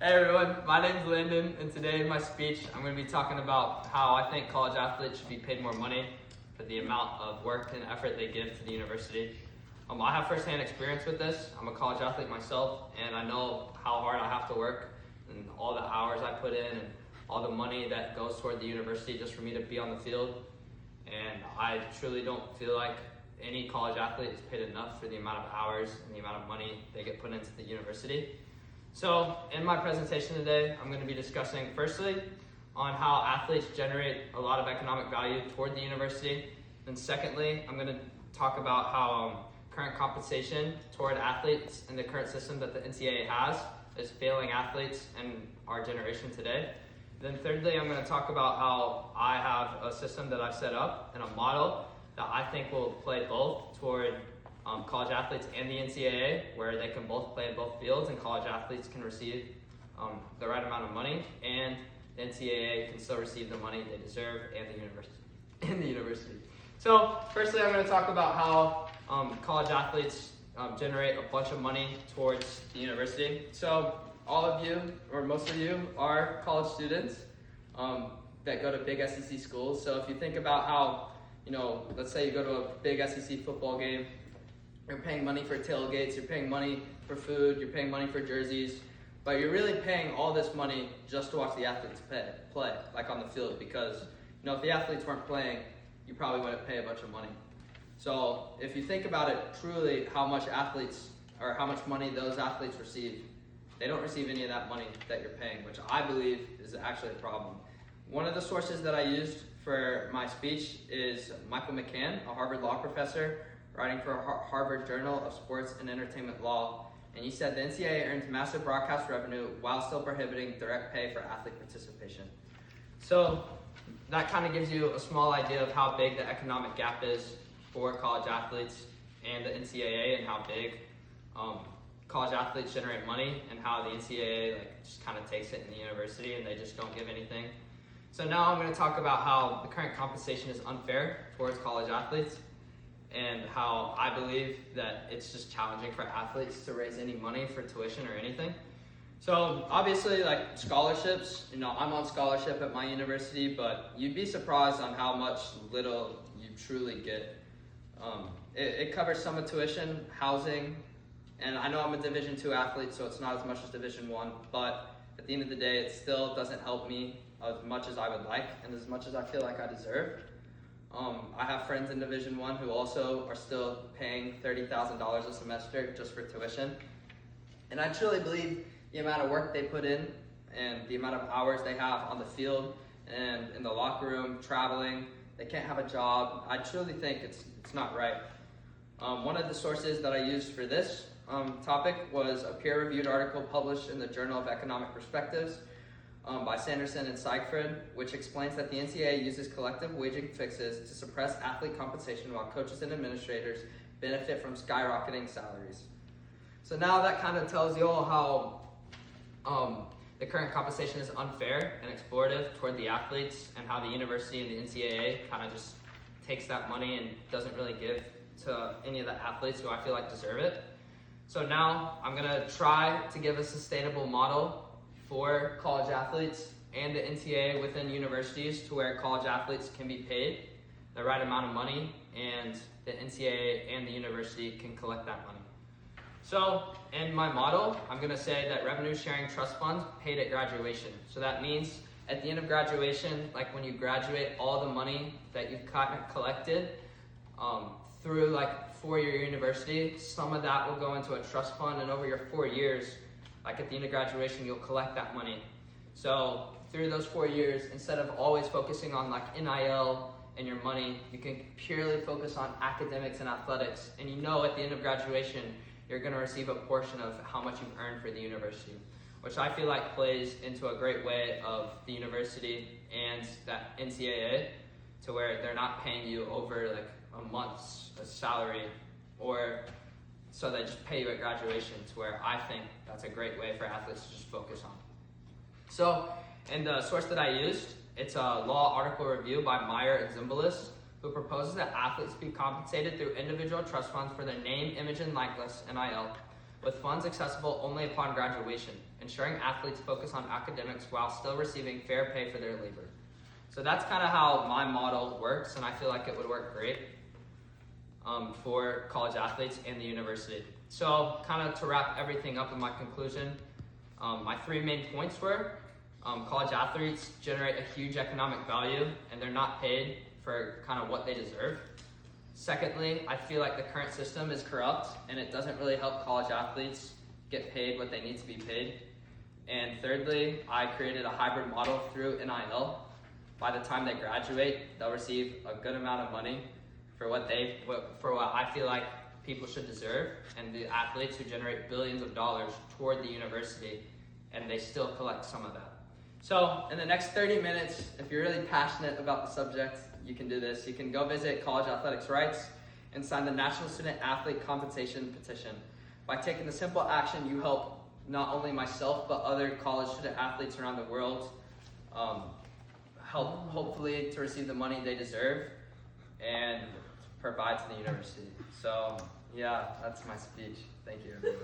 Hey everyone, my name's Landon, and today in my speech I'm going to be talking about how I think college athletes should be paid more money for the amount of work and effort they give to the university. I have firsthand experience with this. I'm a college athlete myself, and I know how hard I have to work and all the hours I put in and all the money that goes toward the university just for me to be on the field. And I truly don't feel like any college athlete is paid enough for the amount of hours and the amount of money they get put into the university. So in my presentation today, I'm going to be discussing firstly on how athletes generate a lot of economic value toward the university. Then secondly, I'm going to talk about how current compensation toward athletes in the current system that the NCAA has is failing athletes in our generation today. Then thirdly, I'm going to talk about how I have a system that I've set up and a model that I think will play both toward college athletes and the NCAA, where they can both play in both fields and college athletes can receive the right amount of money, and the NCAA can still receive the money they deserve and the university. So firstly, I'm going to talk about how college athletes generate a bunch of money towards the university. So all of you, or most of you, are college students that go to big SEC schools. So if you think about how, let's say you go to a big SEC football game, you're paying money for tailgates, you're paying money for food, you're paying money for jerseys, but you're really paying all this money just to watch the athletes play, like on the field, because if the athletes weren't playing, you probably wouldn't pay a bunch of money. So if you think about it truly, how much money those athletes receive, they don't receive any of that money that you're paying, which I believe is actually a problem. One of the sources that I used for my speech is Michael McCann, a Harvard law professor, writing for Harvard Journal of Sports and Entertainment Law. And he said the NCAA earns massive broadcast revenue while still prohibiting direct pay for athlete participation. So that kind of gives you a small idea of how big the economic gap is for college athletes and the NCAA, and how big college athletes generate money, and how the NCAA just kind of takes it in the university and they just don't give anything. So now I'm going to talk about how the current compensation is unfair towards college athletes, and how I believe that it's just challenging for athletes to raise any money for tuition or anything. So obviously, scholarships, I'm on scholarship at my university, but you'd be surprised on how little you truly get. It covers some of tuition, housing, and I know I'm a Division II athlete, so it's not as much as Division I, but at the end of the day, it still doesn't help me as much as I would like and as much as I feel like I deserve. I have friends in Division I who also are still paying $30,000 a semester just for tuition. And I truly believe the amount of work they put in and the amount of hours they have on the field and in the locker room, traveling, they can't have a job. I truly think it's not right. One of the sources that I used for this topic was a peer-reviewed article published in the Journal of Economic Perspectives by Sanderson and Seigfried, which explains that the NCAA uses collective waging fixes to suppress athlete compensation while coaches and administrators benefit from skyrocketing salaries. So now that kind of tells you all how the current compensation is unfair and exploitative toward the athletes, and how the university and the NCAA kind of just takes that money and doesn't really give to any of the athletes who I feel like deserve it. So now I'm going to try to give a sustainable model for college athletes and the NCAA within universities, to where college athletes can be paid the right amount of money and the NCAA and the university can collect that money. So in my model, I'm going to say that revenue sharing trust funds paid at graduation. So that means at the end of graduation, like when you graduate, all the money that you've collected through 4-year university, some of that will go into a trust fund, and over your 4 years, at the end of graduation, you'll collect that money. So through those 4 years, instead of always focusing on NIL and your money, you can purely focus on academics and athletics. And at the end of graduation, you're going to receive a portion of how much you've earned for the university, which I feel like plays into a great way of the university and that NCAA, to where they're not paying you over a month's salary, or so they just pay you at graduation, to where I think that's a great way for athletes to just focus on. So, in the source that I used, it's a law article review by Meyer and Zimbalist, who proposes that athletes be compensated through individual trust funds for their name, image, and likeness, NIL, with funds accessible only upon graduation, ensuring athletes focus on academics while still receiving fair pay for their labor. So that's kind of how my model works, and I feel like it would work great for college athletes and the university. So kind of to wrap everything up in my conclusion, my three main points were college athletes generate a huge economic value and they're not paid for kind of what they deserve. Secondly, I feel like the current system is corrupt and it doesn't really help college athletes get paid what they need to be paid. And thirdly, I created a hybrid model through NIL. By the time they graduate, they'll receive a good amount of money for what I feel like people should deserve, and the athletes who generate billions of dollars toward the university, and they still collect some of that. So in the next 30 minutes, if you're really passionate about the subject, you can do this. You can go visit College Athletics Rights and sign the National Student Athlete Compensation Petition. By taking the simple action, you help not only myself, but other college student athletes around the world help hopefully to receive the money they deserve and provide to the university. So yeah, that's my speech. Thank you, everyone.